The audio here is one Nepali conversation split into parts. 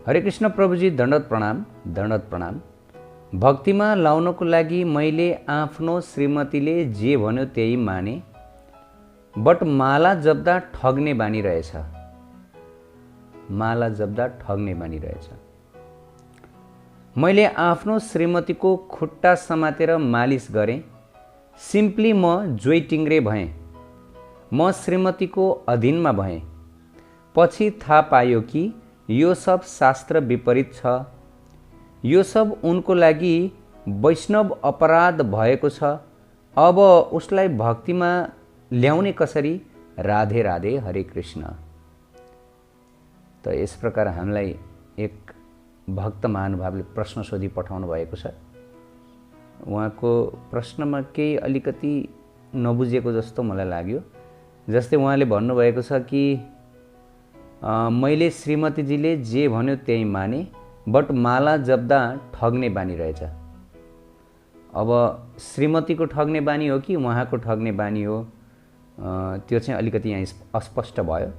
हरे कृष्ण प्रभुजी, दण्डवत प्रणाम, दण्डवत प्रणाम। भक्तिमा लाउनको लागि मैले आफ्नो श्रीमतीले जे भन्यो त्यही माने, बट माला जप्दा ठग्ने बानी रहेछ। माला जप्दा ठग्ने बानी रहेछ। मैले आफ्नो श्रीमतीको खुट्टा समातेर मालिस गरेँ। सिम्पली म जोइ टिङ्ग्रे भएँ। म श्रीमतीको अधीनमा भएँ। पछि थाहा पायो कि यो सब शास्त्र विपरीत छ। यो सब उनको लागि वैष्णव अपराध भएको छ। अब उसलाई भक्तिमा ल्याउने कसरी? राधे राधे, हरे कृष्ण। त यस प्रकार हामीलाई एक भक्त महानुभावले प्रश्न सोधी पठाउनु भएको छ। उहाँको प्रश्नमा केही अलिकति नबुझेको जस्तो मलाई लाग्यो। जस्तै उहाँले भन्नुभएको छ कि मैले श्रीमतीजीले जे भन्यो त्यही माने, बट माला जप्दा ठग्ने बानी रहेछ। अब श्रीमतीको ठग्ने बानी हो कि उहाँको ठग्ने बानी हो, त्यो चाहिँ अलिकति यहाँ अस्पष्ट भयो।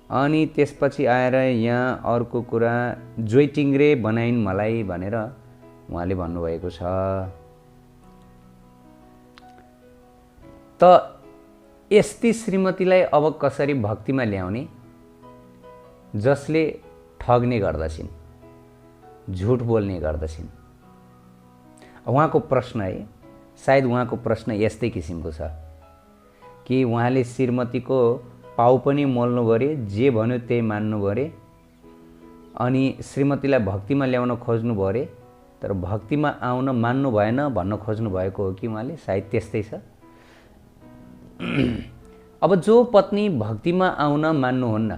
अनि त्यसपछि आएर यहाँ अर्को कुरा, जोइ टिङ्ग्रे बनाइन् मलाई भनेर उहाँले भन्नुभएको छ। त यस्ती श्रीमतीलाई अब कसरी भक्तिमा ल्याउने जसले ठग्ने गर्दछिन्, झुट बोल्ने गर्दछिन्? उहाँको प्रश्न है, सायद उहाँको प्रश्न यस्तै किसिमको छ कि उहाँले श्रीमतीको पाउ पनि मोल्नु गरे, जे भन्यो त्यही मान्नु गरे, अनि श्रीमतीलाई भक्तिमा ल्याउन खोज्नु भरे, तर भक्तिमा आउन मान्नु भएन भन्न खोज्नु भएको हो कि उहाँले? सायद त्यस्तै छ। अब जो पत्नी भक्तिमा आउन मान्नुहुन्न,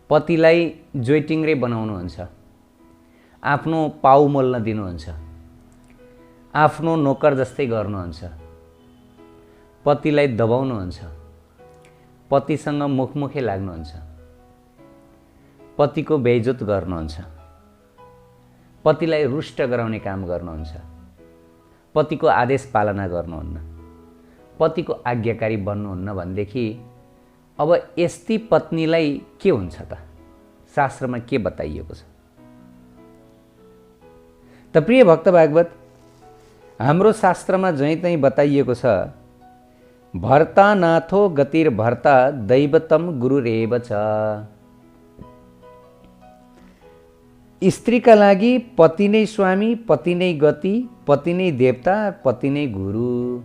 पतिलाई जोइ टिङ्ग्रे बनाउनुहुन्छ, आफ्नो पाउ मोल्न दिनुहुन्छ, आफ्नो नोकर जस्तै गर्नुहुन्छ, पतिलाई दबाउनुहुन्छ, पतिसँग मुखमुखे लाग्नुहुन्छ, पतिको बेइज्जत गर्नुहुन्छ, पतिलाई रुष्ट गराउने काम गर्नुहुन्छ, पतिको आदेश पालना गर्नुहुन्न, पतिको आज्ञाकारी बन्नुहुन्न भनेदेखि अब यस्ती पत्नीलाई के हुन्छ त? शास्त्रमा के बताइएको छ? त प्रिय भक्त भागवत, हाम्रो शास्त्रमा जहीँ बताइएको छ, भर्ता नाथो गतिर भर्ता दैवतम गुरुरेव छ। स्त्रीका लागि पति नै स्वामी, पति नै गति, पति नै देवता, पति नै गुरु।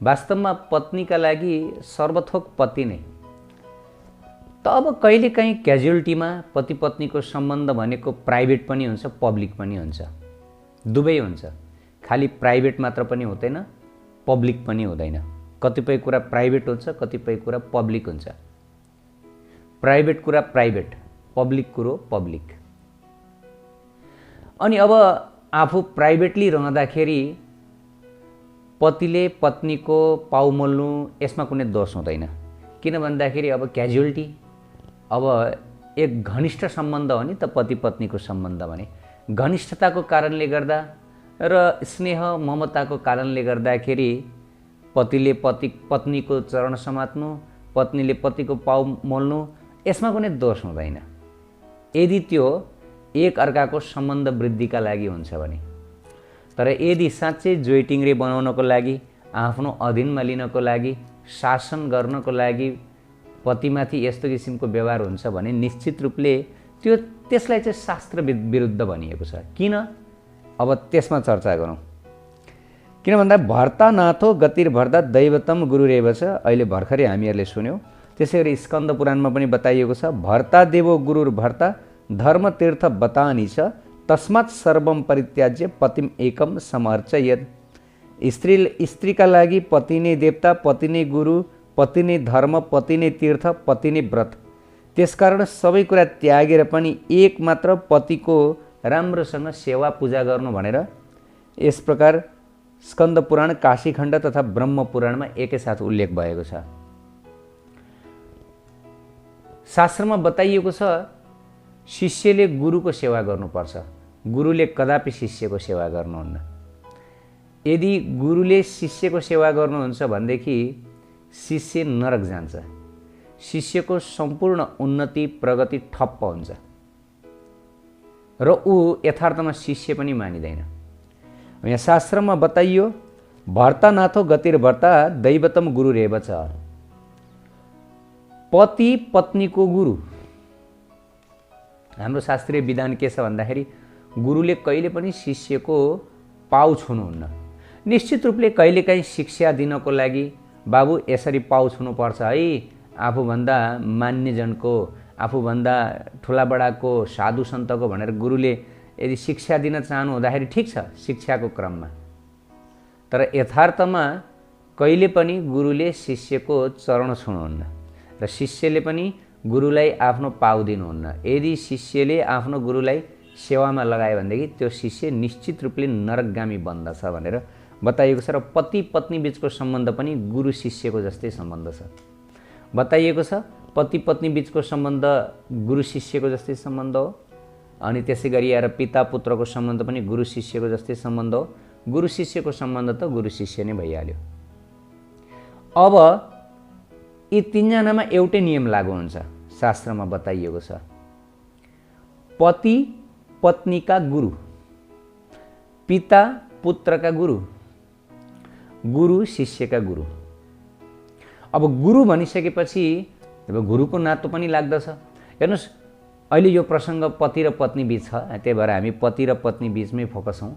वास्तवमा पत्नीका लागि सर्वथोक पति नै। त अब कहिलेकाहीँ क्याजुअलिटीमा पति पत्नीको सम्बन्ध भनेको प्राइभेट पनि हुन्छ, पब्लिक पनि हुन्छ, दुवै हुन्छ। खालि प्राइभेट मात्र पनि हुँदैन, पब्लिक पनि हुँदैन। कतिपय कुरा प्राइभेट हुन्छ, कतिपय कुरा पब्लिक हुन्छ। प्राइभेट कुरा प्राइभेट, पब्लिक कुरो पब्लिक। अनि अब आफू प्राइभेटली रहँदाखेरि पतिले पत्नीको पाउ मोल्नु, यसमा कुनै दोष हुँदैन। किन भन्दाखेरि अब क्याजुअलिटी, अब एक घनिष्ठ सम्बन्ध हो नि त पति पत्नीको सम्बन्ध भने। घनिष्ठताको कारणले गर्दा र स्नेह ममताको कारणले गर्दाखेरि पतिले पत्नीको चरण समात्नु, पत्नीले पतिको पाउ मोल्नु, यसमा कुनै दोष हुँदैन, यदि त्यो एक अर्काको सम्बन्ध वृद्धिका लागि हुन्छ भने। तर यदि साँच्चै जोइ टिङ्ग्रे बनाउनको लागि, आफ्नो अधीनमा लिनको लागि, शासन गर्नको लागि पतिमाथि यस्तो किसिमको व्यवहार हुन्छ भने निश्चित रूपले त्यसलाई चाहिँ शास्त्र विरुद्ध भनिएको छ। किन? अब त्यसमा चर्चा गरौँ। किन भन्दा भर्ता नाथो गतिर भर्ता दैवतम गुरुरेव छ, अहिले भर्खरै हामीहरूले सुन्यौँ। त्यसै गरी स्कन्द पुराणमा पनि बताइएको छ, भर्ता देवो गुरुर भर्ता धर्म तीर्थ बतानी छ, तस्मात् सर्वम परित्याज्य पतिम एकम समर्चयेत्। स्त्रीका लागि पति नै देवता, पति नै गुरु, पति नै धर्म, पति नै तीर्थ, पति नै व्रत। त्यसकारण सबै कुरा त्यागेर पनि एक मात्र पतिको राम्रोसँग सेवा पूजा गर्नु भनेर यस प्रकार स्कन्द पुराण, काशीखण्ड तथा ब्रह्म पुराणमा एकैसाथ उल्लेख भएको छ। शास्त्रमा बताइएको छ शिष्यले गुरुको सेवा गर्नुपर्छ, गुरुले कदापि शिष्यको सेवा गर्नुहुन्न। यदि गुरुले शिष्यको सेवा गर्नुहुन्छ भनेदेखि शिष्य नरक जान्छ। शिष्यको सम्पूर्ण उन्नति प्रगति ठप्प हुन्छ र ऊ यथार्थमा शिष्य पनि मानिँदैन। यहाँ शास्त्रमा बताइयो भर्ता नाथो गतिर्भर्ता दैवतम गुरुरेव च। पति पत्नीको गुरु। हाम्रो शास्त्रीय विधान के छ भन्दाखेरि गुरुले कहिले पनि शिष्यको पाउ छुनुहुन्न। निश्चित रूपले कहिलेकाहीँ शिक्षा दिनको लागि बाबु यसरी पाउ छुनुपर्छ है, आफूभन्दा मान्यजनको, आफूभन्दा ठुलाबडाको, साधु सन्तको भनेर गुरुले यदि शिक्षा दिन चाहनु हुँदाखेरि ठिक छ शिक्षाको क्रममा। तर यथार्थमा कहिले पनि गुरुले शिष्यको चरण छुनुहुन्न र शिष्यले पनि गुरुलाई आफ्नो पाउ दिनुहुन्न। यदि शिष्यले आफ्नो गुरुलाई सेवामा लगायो भनेदेखि त्यो शिष्य निश्चित रूपले नरकगामी बन्दछ भनेर बताइएको छ। र पति पत्नी बीचको सम्बन्ध पनि गुरु शिष्यको जस्तै सम्बन्ध छ बताइएको छ। पति पत्नी बीचको सम्बन्ध गुरु शिष्यको जस्तै सम्बन्ध हो। अनि त्यसै गरी आएर पिता पुत्रको सम्बन्ध पनि गुरु शिष्यको जस्तै सम्बन्ध हो। गुरु शिष्यको सम्बन्ध त गुरु शिष्य नै भइहाल्यो। अब यी तीनजनामा एउटै नियम लागू हुन्छ, शास्त्रमा बताइएको छ। पति पत्नीका गुरु, पिता पुत्रका गुरु, गुरु शिष्यका गुरु। अब गुरु भनिसकेपछि अब गुरुको नातो पनि लाग्दछ। हेर्नुहोस् अहिले यो प्रसङ्ग पति र पत्नी बीच छ, त्यही भएर हामी पति र पत्नी बीचमै फोकस हौँ।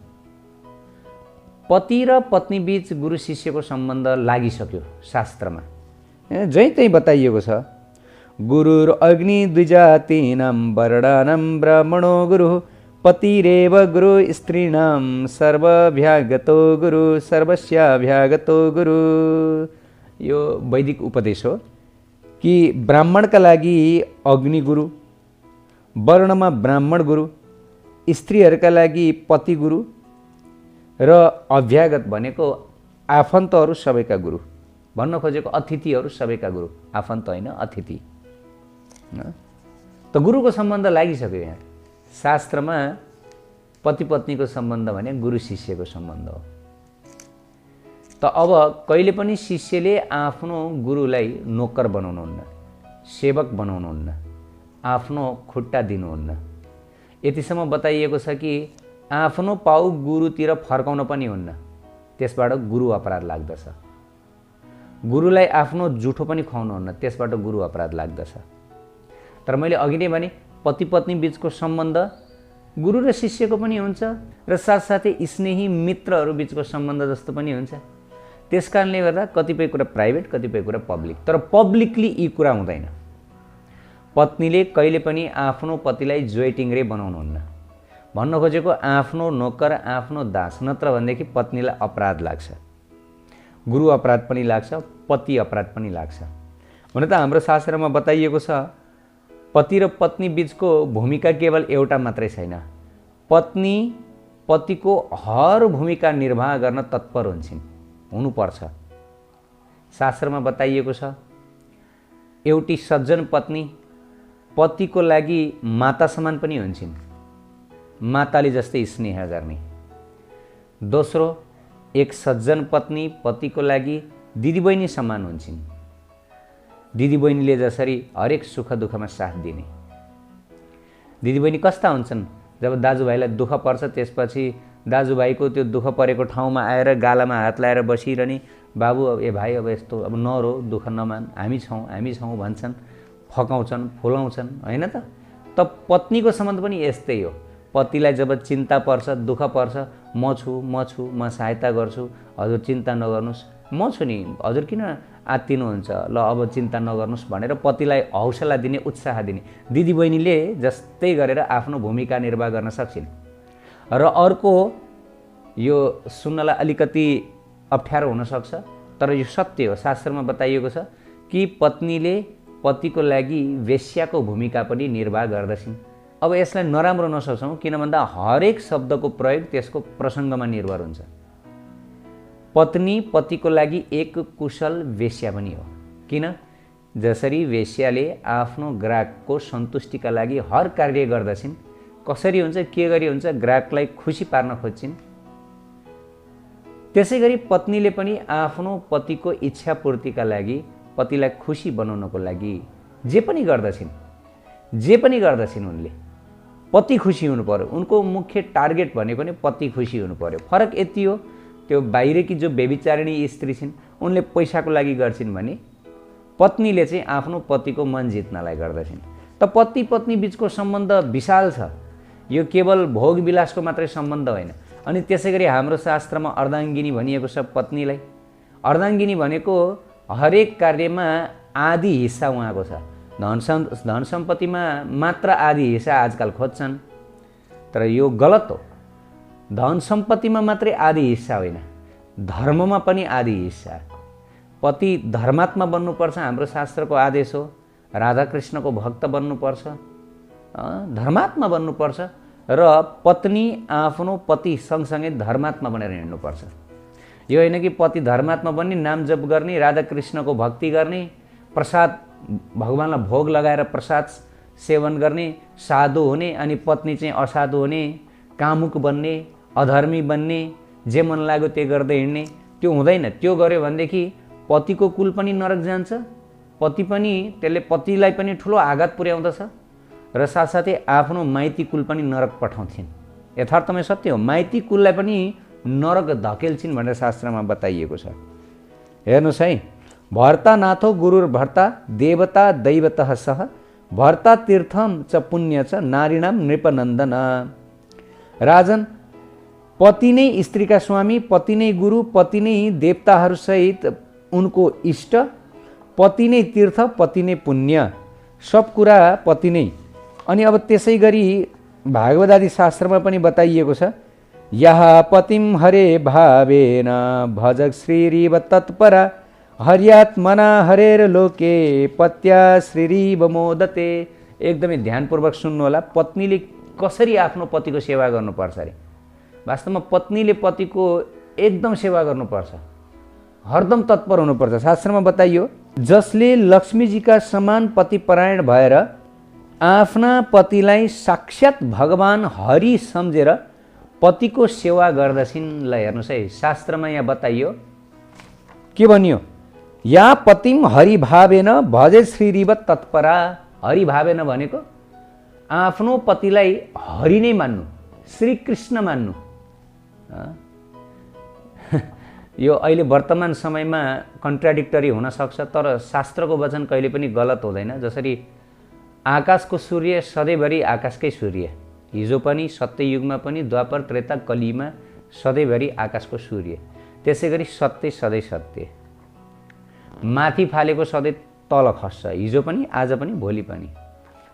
पति र पत्नी बीच गुरु शिष्यको सम्बन्ध लागिसक्यो शास्त्रमा, जहीँ तहीँ बताइएको छ। गुरुर अग्नि द्विजातीनां वर्णानां ब्राह्मणो गुरु पतिरेव गुरु स्त्रीणां सर्वभ्यागतो गुरु सर्वस्याभ्यागतो गुरु। यो वैदिक उपदेश हो कि ब्राह्मणका लागि अग्नि गुरु, वर्णमा ब्राह्मण गुरु, स्त्रीहरूका लागि पति गुरु र अभ्यागत भनेको आफन्तहरू सबैका गुरु। भन्न खोजेको अतिथिहरू सबैका गुरु, आफन्त होइन अतिथि। त गुरुको सम्बन्ध लागिसक्यो। यहाँ शास्त्रमा पति पत्नीको सम्बन्ध भने गुरु शिष्यको सम्बन्ध हो। त अब कहिले पनि शिष्यले आफ्नो गुरुलाई नोकर बनाउनुहुन्न, सेवक बनाउनुहुन्न, आफ्नो खुट्टा दिनुहुन्न। यतिसम्म बताइएको छ कि आफ्नो पाउ गुरुतिर फर्काउन पनि हुन्न, त्यसबाट गुरु अपराध लाग्दछ। गुरुलाई आफ्नो जुठो पनि खुवाउनुहुन्न, त्यसबाट गुरु अपराध लाग्दछ। तर मैले अघि नै भने पति पत्नी बीचको सम्बन्ध गुरु र शिष्यको पनि हुन्छ र साथसाथै स्नेही मित्रहरू बीचको सम्बन्ध जस्तो पनि हुन्छ। त्यस कारणले गर्दा कतिपय कुरा प्राइभेट, कतिपय कुरा पब्लिक। तर पब्लिकली यी कुरा हुँदैन। पत्नीले कहिले पनि आफ्नो पतिलाई जोइटिङ्ग्रे बनाउनुहुन्न। भन्न खोजेको आफ्नो नोकर, आफ्नो दास, नत्र भनेदेखि पत्नीलाई अपराध लाग्छ, गुरु अपराध पनि लाग्छ, पति अपराध पनि लाग्छ। हुन त हाम्रो शास्त्रमा बताइएको छ पति र पत्नी बीचको भूमिका केवल एउटा मात्रै छैन। पत्नी पतिको हर भूमिका निर्वाह गर्न तत्पर हुनुपर्छ। शास्त्रमा बताइएको छ एउटी सज्जन पत्नी पतिको लागि माता समान पनि हुन्छन्, माताले जस्तै स्नेह गर्ने। दोस्रो, एक सज्जन पत्नी पतिको लागि दिदीबहिनी समान हुन्छन्, दिदीबहिनीले जसरी हरेक सुख दुःखमा साथ दिने। दिदीबहिनी कस्ता हुन्छन्? जब दाजुभाइलाई दुःख पर्छ त्यसपछि दाजुभाइको त्यो दुःख परेको ठाउँमा आएर गालामा हात लाएर बसिरहने, बाबु ए भाइ अब यस्तो अब नरो, दुःख नमान, हामी छौँ भन्छन्, फकाउँछन्, फुलाउँछन्, होइन त? त पत्नीको सम्बन्ध पनि यस्तै हो। पतिलाई जब चिन्ता पर्छ, दुःख पर्छ, म छु, म सहायता गर्छु, हजुर चिन्ता नगर्नुहोस्, म छु नि, हजुर किन आत्तिनुहुन्छ, ल अब चिन्ता नगर्नुहोस् भनेर पतिलाई हौसला दिने, उत्साह दिने। दिदीबहिनीले जस्तै गरेर आफ्नो भूमिका निर्वाह गर्न सक्छन्। र अर्को, यो सुन्नलाई अलिकति अप्ठ्यारो हुनसक्छ तर यो सत्य हो, शास्त्रमा बताइएको छ कि पत्नीले पतिको लागि वेश्याको भूमिका पनि निर्वाह गर्दछन्। अब यसलाई नराम्रो नसोचौँ, किन भन्दा हरेक शब्दको प्रयोग त्यसको प्रसङ्गमा निर्भर हुन्छ। पत्नी पतिको लागि एक कुशल वेश्या पनि हो। किन? जसरी वेश्याले आफ्नो ग्राहकको सन्तुष्टिका लागि हर कार्य गर्दछिन्, कसरी हुन्छ, के गरी हुन्छ, ग्राहकलाई खुसी पार्न खोज्छिन्, त्यसै गरी पत्नीले पनि आफ्नो पतिको इच्छा पूर्तिका लागि पतिलाई खुसी बनाउनको लागि जे पनि गर्दछिन् उनले पति खुसी हुनु पर्यो। उनको मुख्य टार्गेट भनेको नै पति खुसी हुनु पर्यो। फरक यति हो, त्यो बाहिरकी जो व्यभिचारिणी स्त्री छिन् उनले पैसाको लागि गर्छिन् भने पत्नीले चाहिँ आफ्नो पतिको मन जित्नलाई गर्दछिन्। त पति पत्नी बीचको सम्बन्ध विशाल छ, यो केवल भोग विलासको मात्रै सम्बन्ध होइन। अनि त्यसै गरी हाम्रो शास्त्रमा अर्धाङ्गिनी भनिएको छ पत्नीलाई। अर्धाङ्गिनी भनेको हरेक कार्यमा आधी हिस्सा उहाँको छ। धन सम्पत्तिमा मात्र आधी हिस्सा आजकल खोज्छन्, तर यो गलत हो। धन सम्पत्तिमा मात्रै आधी हिस्सा होइन, धर्ममा पनि आधी हिस्सा। पति धर्मात्मा बन्नुपर्छ, हाम्रो शास्त्रको आदेश हो। राधाकृष्णको भक्त बन्नुपर्छ, धर्मात्मा बन्नुपर्छ र पत्नी आफ्नो पति सँगसँगै धर्मात्मा बनेर हिँड्नुपर्छ। यो होइन कि पति धर्मात्मा बन्ने, नाम जप गर्ने, राधाकृष्णको भक्ति गर्ने, प्रसाद भगवानलाई भोग लगाएर प्रसाद सेवन गर्ने, साधु हुने, अनि पत्नी चाहिँ असाधु हुने, कामुक बन्ने, अधर्मी बन्ने, जे मन लाग्यो त्यो गर्दै हिँड्ने, त्यो हुँदैन। त्यो गर्यो भनेदेखि पतिको कुल पनि नरक जान्छ, पति पनि त्यसले पतिलाई पनि ठुलो आघात पुर्याउँदछ र साथसाथै आफ्नो माइती कुल पनि नरक पठाउँछिन्। यथार्थमा सत्य हो, माइती कुललाई पनि नरक धकेल्छिन् भनेर शास्त्रमा बताइएको छ। हेर्नुहोस् है, भर्ता नाथो गुरुर्भर्ता देवता दैवतः सह भर्ता तीर्थम च पुण्य च नारीणाम नृपनन्दन। राजन, पति नै स्त्रीका स्वामी, पति नै गुरु, पति नै देवताहरूसहित उनको इष्ट, पति नै तीर्थ, पति नै पुण्य, सब कुरा पति नै। अनि अब त्यसै गरी भागवत आदि शास्त्रमा पनि बताइएको छ, यहाँ पतिम हरे भावेन भजक श्रीरिव तत्परा हर्यात्मना हरेर लोके पत्या श्रीरिव मोदते। एकदमै ध्यानपूर्वक सुन्नु होला, पत्नीले कसरी आफ्नो पतिको सेवा गर्नुपर्छ अरे। वास्तवमा पत्नीले पतिको एकदम सेवा गर्नुपर्छ, हरदम तत्पर हुनुपर्छ। शास्त्रमा बताइयो, जसले लक्ष्मीजीका समान पतिपरायण भएर आफ्ना पतिलाई साक्षात भगवान हरि सम्झेर पतिको सेवा गर्दछिन्। ल हेर्नुहोस् है, शास्त्रमा यहाँ बताइयो के भनियो, या पतिम हरिभावेन भजे श्रीरिव तत्परा। हरिभावेन भनेको आफ्नो पतिलाई हरि नै मान्नु, श्रीकृष्ण मान्नु। यो अहिले वर्तमान समयमा कन्ट्राडिक्टरी हुन सक्छ, तर शास्त्रको वचन कहिले पनि गलत हुँदैन। जसरी आकाशको सूर्य सधैँभरि आकाशकै सूर्य, हिजो पनि सत्ययुगमा पनि द्वापर त्रेता कलिमा सधैँभरि आकाशको सूर्य, त्यसै गरी सत्य सधैँ सत्य। माथि फालेको सधैँ तल खस्छ, हिजो पनि आज पनि भोलि पनि।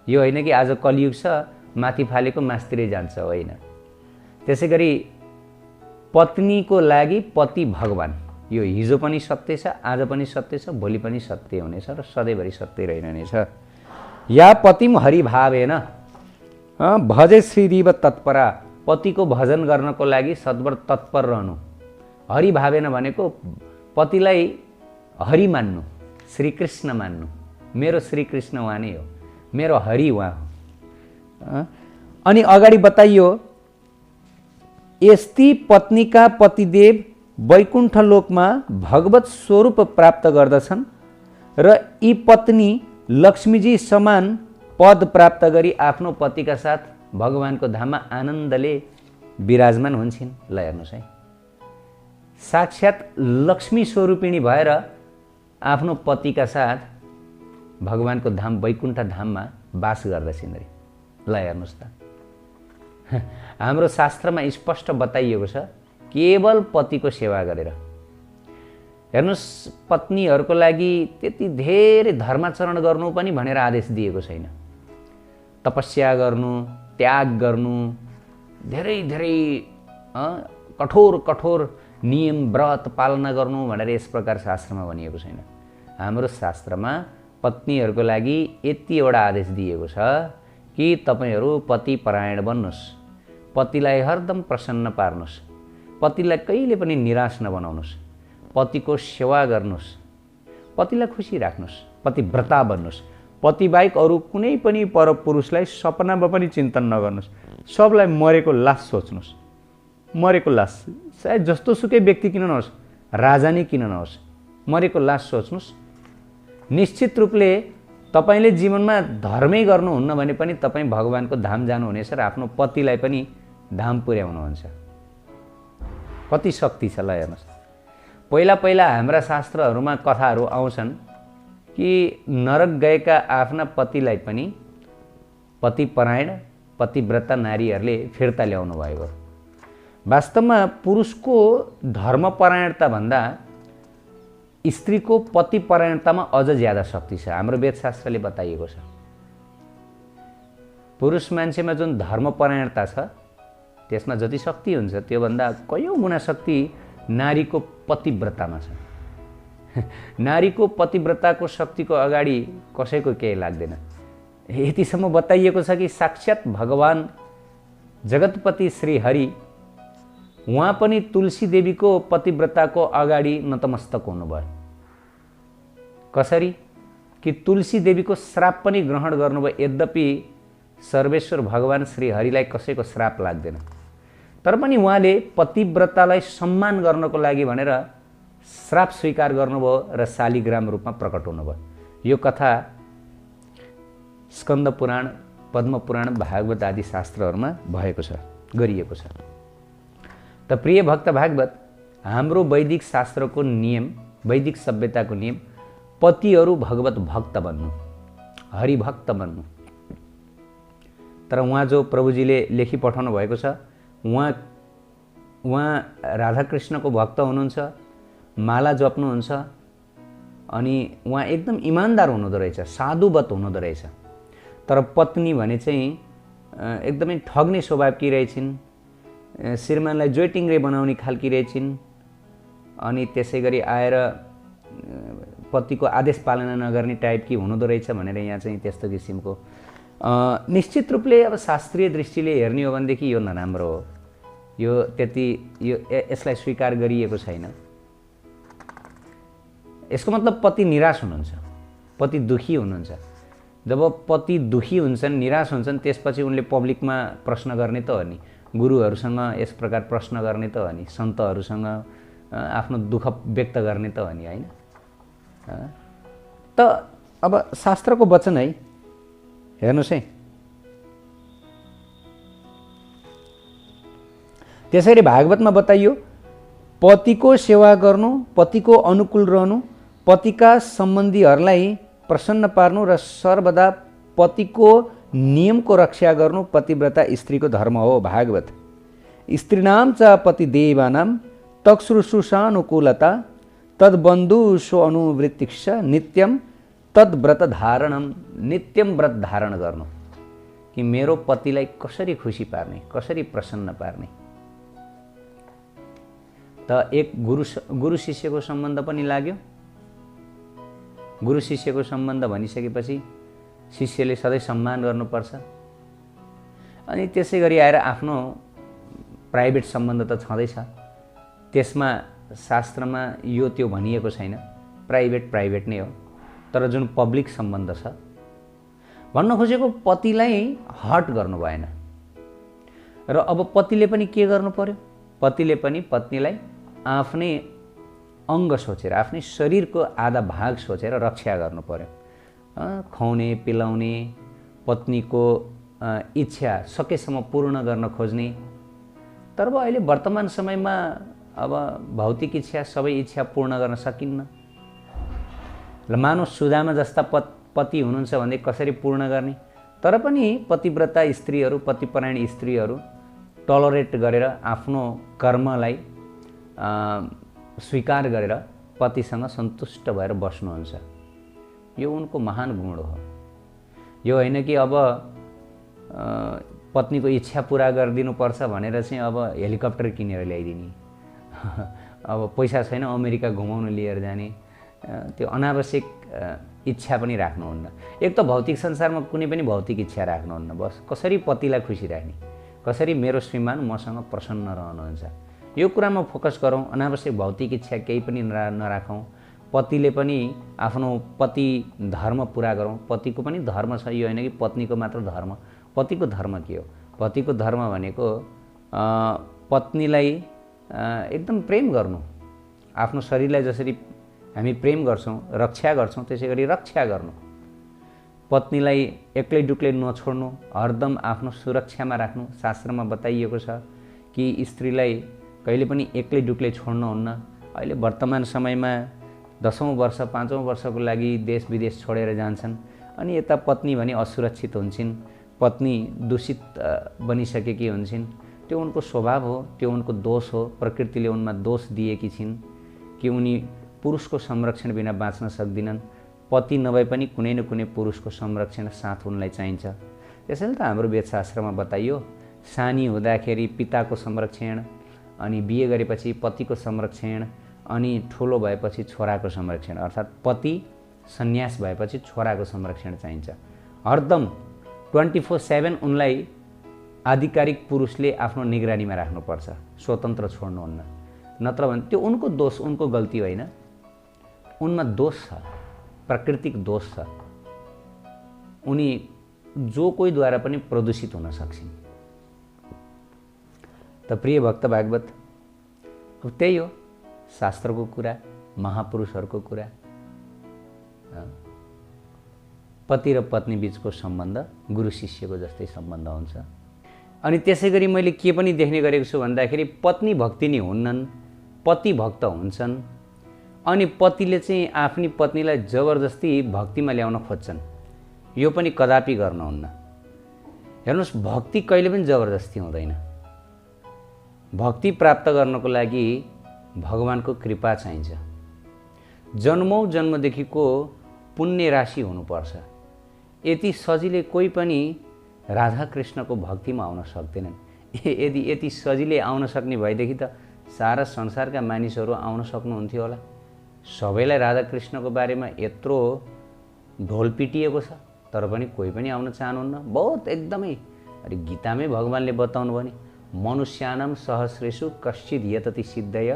यो होइन कि आज कलियुग छ माथि फालेको मास्तिरै जान्छ, होइन। त्यसै गरी पत्नीको लागि पति भगवान, यो हिजो पनि सत्य छ, आज पनि सत्य छ, भोलि पनि सत्य हुनेछ र सधैँभरि सत्य रहिरहनेछ। या पतिम हरिभावेन भजे श्रीरिव तत्परा। पतिको भजन गर्नको लागि सद्भर तत्पर रहनु। हरिभावेन भनेको पतिलाई हरि मान्नु, श्रीकृष्ण मान्नु। मेरो श्रीकृष्ण उहाँ नै हो, मेरो हरि उहाँ हो। अनि अगाडि बताइयो, यस्ती पत्नीका पतिदेव वैकुण्ठ लोकमा भगवत स्वरूप प्राप्त गर्दछन् र यी पत्नी लक्ष्मीजी समान पद प्राप्त गरी आफ्नो पतिका साथ भगवानको धाममा आनन्दले विराजमान हुन्छन्। ल हेर्नुहोस् है, साक्षात लक्ष्मी स्वरूपिणी भएर आफ्नो पतिका साथ भगवानको धाम वैकुण्ठ धाममा वास गर्दछिन् अरे। ल हेर्नुहोस् त, हाम्रो शास्त्रमा स्पष्ट बताइएको छ, केवल पतिको सेवा गरेर। हेर्नुहोस्, पत्नीहरूको लागि त्यति धेरै धर्माचरण गर्नु पनि भनेर आदेश दिएको छैन। तपस्या गर्नु, त्याग गर्नु, धेरै धेरै कठोर कठोर नियम व्रत पालना गर्नु भनेर यस प्रकार शास्त्रमा भनिएको छैन। हाम्रो शास्त्रमा पत्नीहरूको लागि यतिवटा आदेश दिएको छ कि तपाईहरू पतिपरायण बन्नुहोस्, पतिलाई हरदम प्रसन्न पार्नुहोस्, पतिलाई कहिले पनि निराश नबनाउनुहोस्, पतिको सेवा गर्नुहोस्, पतिलाई खुसी राख्नुहोस्, पतिव्रता बन्नुहोस्। पतिबाहेक अरू कुनै पनि परपुरुषलाई सपनामा पनि चिन्तन नगर्नुहोस्। सबलाई मरेको लास सोच्नुहोस्, मरेको लास, सायद जस्तो सुकै व्यक्ति किन नहोस्, राजा नै किन नहोस्, मरेको लास सोच्नुहोस् निश्चित रूपले तपाईले जीवनमा धर्मै गर्नुहुन्न भने पनि तपाईँ भगवानको धाम जानुहुनेछ र आफ्नो पतिलाई पनि धाम पुर्याउनुहुन्छ। कति शक्ति छ ल हेर्नुहोस्। पहिला पहिला हाम्रा शास्त्रहरूमा कथाहरू आउँछन् कि नरक गएका आफ्ना पतिलाई पनि पतिपरायण पतिव्रता नारीहरूले फिर्ता ल्याउनु भएको। वास्तवमा पुरुषको धर्मपरायणता भन्दा स्त्रीको पतिपरायणतामा अझ ज्यादा शक्ति छ। हाम्रो वेदशास्त्रले बताइएको छ पुरुष मान्छेमा जुन धर्मपरायणता छ त्यसमा जति शक्ति हुन्छ त्योभन्दा कयौँ गुणा शक्ति नारीको पतिव्रतामा छ। नारीको पतिव्रताको शक्तिको अगाडि कसैको केही लाग्दैन। यतिसम्म बताइएको छ कि साक्षात् भगवान जगतपति श्री हरि उहाँ पनि तुलसी देवीको पतिव्रताको अगाडि नतमस्तक हुनुभयो। कसरी कि तुलसी देवीको श्राप पनि ग्रहण गर्नुभयो। यद्यपि सर्वेश्वर भगवान श्री हरिलाई कसैको श्राप लाग्दैन, तर पनि उहाँले पतिव्रतालाई सम्मान गर्नको लागि भनेर श्राप स्वीकार गर्नुभयो र शालिग्राम रूपमा प्रकट हुनुभयो। यो कथा स्कन्द पुराण, पद्म पुराण, भागवत आदि शास्त्रहरूमा भएको छ, गरिएको छ। त प्रिय भक्त भागवत, हाम्रो वैदिक शास्त्रको नियम, वैदिक सभ्यताको नियम पतिहरू भगवत भक्त बन्नु, हरिभक्त बन्नु। तर उहाँ जो प्रभुजीले लेखी पठाउनु भएको छ उहाँ राधाकृष्णको भक्त हुनुहुन्छ, माला जप्नुहुन्छ अनि उहाँ एकदम इमान्दार हुनुहुँदो रहेछ, साधुवत हुनुहुँदो रहेछ। तर पत्नी भने चाहिँ एकदमै ठग्ने स्वभावकी रहेछिन्, श्रीमानलाई जोइटिङ्ग्रे बनाउने खालकी रहेछिन्। अनि त्यसै गरी आएर पतिको आदेश पालना नगर्ने टाइपकी हुनुहुँदो रहेछ भनेर यहाँ चाहिँ त्यस्तो किसिमको निश्चित रूपले अब शास्त्रीय दृष्टिले हेर्ने हो भनेदेखि यो नराम्रो हो। यो त्यति यसलाई स्वीकार गरिएको छैन। यसको मतलब पति निराश हुनुहुन्छ, पति दुखी हुनुहुन्छ। जब पति दुखी हुन्छन्, निराश हुन्छन्, त्यसपछि उनले पब्लिकमा प्रश्न गर्ने त हो नि, गुरुहरूसँग यस प्रकार प्रश्न गर्ने त हो नि, सन्तहरूसँग आफ्नो दुःख व्यक्त गर्ने त हो नि, होइन? त अब शास्त्रको वचन है, हेर्नुहोस् है। त्यसरी भागवतमा बताइयो पतिको सेवा गर्नु, पतिको अनुकूल रहनु, पतिका सम्बन्धीहरूलाई प्रसन्न पार्नु र सर्वदा पतिको नियमको रक्षा गर्नु पतिव्रता स्त्रीको धर्म हो। भागवत स्त्रीणाम च पतिदेवानां तत्सुश्रूषानुकूलता तद्बन्धु सो अनुवृत्तिक्ष नित्यम तद्व्रत धारणम। नित्यम व्रत धारण गर्नु कि मेरो पतिलाई कसरी खुसी पार्ने, कसरी प्रसन्न पार्ने। त एक गुरु शिष्यको सम्बन्ध पनि लाग्यो। गुरु शिष्यको सम्बन्ध भनिसकेपछि शिष्यले सधैँ सम्मान गर्नुपर्छ। अनि त्यसै गरी आएर आफ्नो प्राइभेट सम्बन्ध त छँदैछ, त्यसमा शास्त्रमा यो त्यो भनिएको छैन, प्राइभेट नै हो। तर जुन पब्लिक सम्बन्ध छ, भन्न खोजेको पतिलाई हर्ट गर्नु भएन। र अब पतिले पनि के गर्नु पर्यो? पतिले पनि पत्नीलाई आफ्नै अङ्ग सोचेर, आफ्नै शरीरको आधा भाग सोचेर रक्षा गर्नु पर्यो। खुवाउने, पिलाउने, पत्नीको इच्छा सकेसम्म पूर्ण गर्न खोज्ने। तर अब अहिले वर्तमान समयमा अब भौतिक इच्छा, सबै इच्छा पूर्ण गर्न सकिन्न। ल मानव सुदामा जस्ता पति हुनुहुन्छ भने कसरी पूर्ण गर्ने? तर पनि पतिव्रता स्त्रीहरू, पतिपरायण स्त्रीहरू टलरेट गरेर आफ्नो कर्मलाई स्वीकार गरेर पतिसँग सन्तुष्ट भएर बस्नुहुन्छ। यो उनको महान गुण हो। यो होइन कि अब पत्नीको इच्छा पुरा गरिदिनुपर्छ भनेर चाहिँ अब हेलिकप्टर किनेर ल्याइदिने, अब पैसा छैन अमेरिका घुमाउन लिएर जाने, त्यो अनावश्यक इच्छा पनि राख्नुहुन्न। एक त भौतिक संसारमा कुनै पनि भौतिक इच्छा राख्नुहुन्न। बस कसरी पतिलाई खुसी राख्ने, कसरी मेरो श्रीमान मसँग प्रसन्न रहनुहुन्छ, यो कुरामा फोकस गरौँ। अनावश्यक भौतिक इच्छा केही पनि नराखौँ। पतिले पनि आफ्नो पति धर्म पुरा गरौँ। पतिको पनि धर्म छ, यो होइन कि पत्नीको मात्र धर्म। पतिको धर्म के हो? पतिको धर्म भनेको पत्नीलाई एकदम प्रेम गर्नु, आफ्नो शरीरलाई जसरी हामी प्रेम गर्छौँ, रक्षा गर्छौँ, त्यसै गरी रक्षा गर्नु। पत्नीलाई एक्लै डुक्लै नछोड्नु, हरदम आफ्नो सुरक्षामा राख्नु। शास्त्रमा बताइएको छ कि स्त्रीलाई कहिले पनि एक्लै डुक्लै छोड्नुहुन्न। अहिले वर्तमान समयमा 10औं वर्ष 5औं वर्षको लागि देश विदेश छोडेर जान्छन्, अनि यता पत्नी भने असुरक्षित हुन्छन्, पत्नी दूषित बनिसकेकी हुन्छन्। त्यो उनको स्वभाव हो, त्यो उनको दोष हो। प्रकृतिले उनमा दोष दिएकी छिन् कि उनी पुरुषको संरक्षण बिना बाँच्न सक्दिनन्। पति नभए पनि कुनै न कुनै पुरुषको संरक्षण साथ उनलाई चाहिन्छ। त्यसैले त हाम्रो वेदशास्त्रमा बताइयो, सानी हुँदाखेरि पिताको संरक्षण, अनि बिहे गरेपछि पतिको संरक्षण, अनि ठुलो भएपछि छोराको संरक्षण, अर्थात् पति सन्यास भएपछि छोराको संरक्षण चाहिन्छ। हरदम 24/7 उनलाई आधिकारिक पुरुषले आफ्नो निगरानीमा राख्नुपर्छ, स्वतन्त्र छोड्नुहुन्न। नत्र भने त्यो उनको दोष, उनको गल्ती होइन, उनमा दोष छ, प्राकृतिक दोष छ। उनी जो कोहीद्वारा पनि प्रदूषित हुन सक्छन्। त प्रिय भक्त भागवत, अब त्यही हो शास्त्रको कुरा, महापुरुषहरूको कुरा। पति र पत्नी बीचको सम्बन्ध गुरु शिष्यको जस्तै सम्बन्ध हुन्छ। अनि त्यसै गरी मैले के पनि देख्ने गरेको छु भन्दाखेरि पत्नी भक्तिनी हुन्नन्, पति भक्त हुन्छन्। अनि पतिले चाहिँ आफ्नी पत्नीलाई जबरजस्ती भक्तिमा ल्याउन खोज्छन्। यो पनि कदापि गर्नुहुन्न। हेर्नुहोस्, भक्ति कहिले पनि जबरजस्ती हुँदैन। भक्ति प्राप्त गर्नको लागि भगवानको कृपा चाहिन्छ। जन्मौँ जन्मदेखिको पुण्य राशि हुनुपर्छ। यति सजिलै कोही पनि राधाकृष्णको भक्तिमा आउन सक्दैनन्। यदि यति सजिलै आउन सक्ने भएदेखि त सारा संसारका मानिसहरू आउन सक्नुहुन्थ्यो होला। सबैलाई राधाकृष्णको बारेमा यत्रो ढोल पिटिएको छ, तर पनि कोही पनि आउन चाहनुहुन्न। बहुत एकदमै, अरे गीतामै भगवानले बताउनु भने मनुष्यानां सहस्रेषु कश्चित् यतति सिद्धय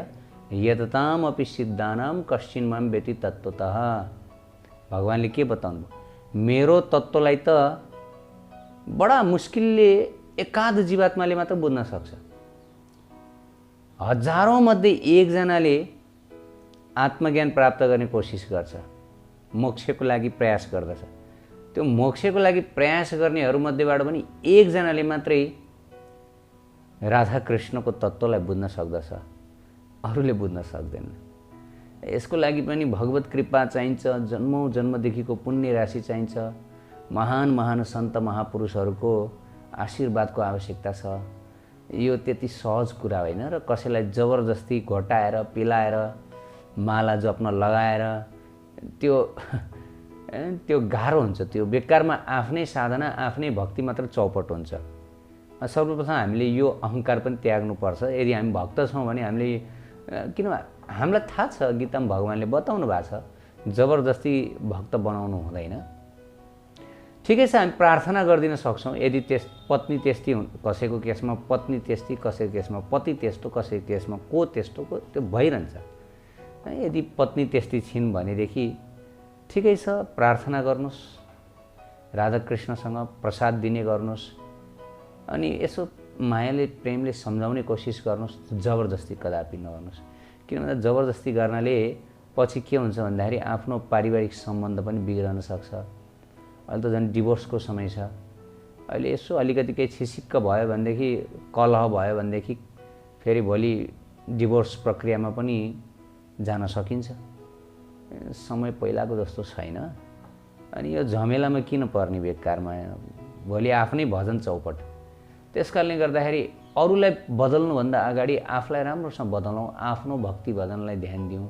यतताम अपि सिद्धानां कश्चिन् मां वेति तत्त्वतः। भगवानले के बताउनु भयो? मेरो तत्त्वलाई त बडा मुस्किलले एकाध जीवात्माले मात्र बुझ्न सक्छ। हजारौं मध्ये एकजनाले आत्मज्ञान प्राप्त गर्ने कोसिस गर्छ, मोक्षको लागि प्रयास गर्दछ। त्यो मोक्षको लागि प्रयास गर्नेहरूमध्येबाट पनि एकजनाले मात्रै राधाकृष्णको तत्त्वलाई बुझ्न सक्दछ, अरूले बुझ्न सक्दैन। यसको लागि पनि भगवत कृपा चाहिन्छ, जन्मौँ जन्मदेखिको पुण्य राशि चाहिन्छ, महान महान सन्त महापुरुषहरूको आशीर्वादको आवश्यकता छ। यो त्यति सहज कुरा होइन र कसैलाई जबरजस्ती घोटाएर पिलाएर माला जप्न लगाएर त्यो गाह्रो हुन्छ। त्यो बेकारमा आफ्नै साधना आफ्नै भक्ति मात्र चौपट हुन्छ। सर्वप्रथम हामीले यो अहङ्कार पनि त्याग्नुपर्छ। यदि हामी भक्त छौँ भने हामीले, किन हामीलाई थाहा छ, गीतामा भगवानले बताउनु भएको छ, जबरजस्ती भक्त बनाउनु हुँदैन। ठिकै छ, हामी प्रार्थना गरिदिन सक्छौँ। यदि पत्नी त्यस्ती कसैको केसमा पत्नी त्यस्ती, कसैको केसमा पति त्यस्तो, कसैको केसमा को त्यस्तो, त्यो भइरहन्छ। यदि पत्नी त्यस्ती छिन् भनेदेखि ठिकै छ, प्रार्थना गर्नुहोस्, राधाकृष्णसँग प्रसाद दिने गर्नुहोस्, अनि यसो मायाले प्रेमले सम्झाउने कोसिस गर्नुहोस्। जबरजस्ती कदापि नगर्नुहोस्। किनभने जबरजस्ती गर्नाले पछि के हुन्छ भन्दाखेरि आफ्नो पारिवारिक सम्बन्ध पनि बिग्रन सक्छ। अहिले त झन् डिभोर्सको समय छ। अहिले यसो अलिकति केही छिसिक्क भयो भनेदेखि, कलह भयो भनेदेखि फेरि भोलि डिभोर्स प्रक्रियामा पनि जान सकिन्छ। समय पहिलाको जस्तो छैन। अनि यो झमेलामा किन पर्ने बेकारमा? भोलि आफ्नै भजन चौपट। त्यस कारणले गर्दाखेरि अरूलाई बदल्नुभन्दा अगाडि आफूलाई राम्रोसँग बदलौँ, आफ्नो भक्ति भजनलाई ध्यान दिउँ,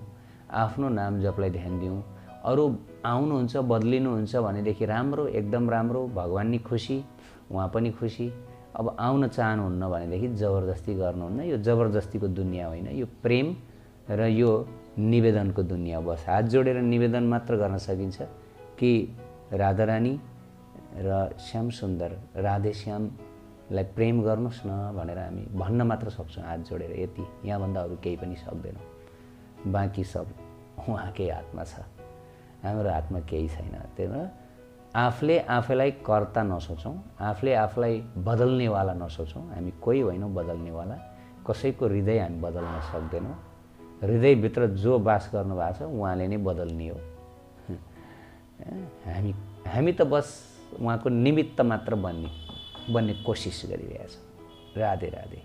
आफ्नो नाम जपलाई ध्यान दिउँ। अरू आउनुहुन्छ बदलिनुहुन्छ भनेदेखि राम्रो, एकदम राम्रो, भगवान नि खुसी, उहाँ पनि खुसी। अब आउन चाहनुहुन्न भनेदेखि जबरजस्ती गर्नुहुन्न। यो जबरजस्तीको दुनियाँ होइन, यो प्रेम र यो निवेदनको दुनियाँ। बस हात जोडेर निवेदन मात्र गर्न सकिन्छ कि राधारानी र श्याम सुन्दर राधे श्यामलाई प्रेम गर्नुहोस् न भनेर हामी भन्न मात्र सक्छौँ हात जोडेर। यति, यहाँभन्दा अरू केही पनि सक्दैनौँ। बाँकी सब उहाँकै हातमा छ, हाम्रो हातमा केही छैन। त्यही भएर आफूले आफैलाई कर्ता नसोचौँ, आफूले आफूलाई बदल्नेवाला नसोचौँ। हामी कोही होइनौँ बदल्नेवाला, कसैको हृदय हामी बदल्न सक्दैनौँ। हृदयभित्र जो बास गर्नुभएको छ उहाँले नै बदल्ने हो। हामी त बस उहाँको निमित्त मात्र बन्ने कोसिस गरिरहेछ। राधे राधे।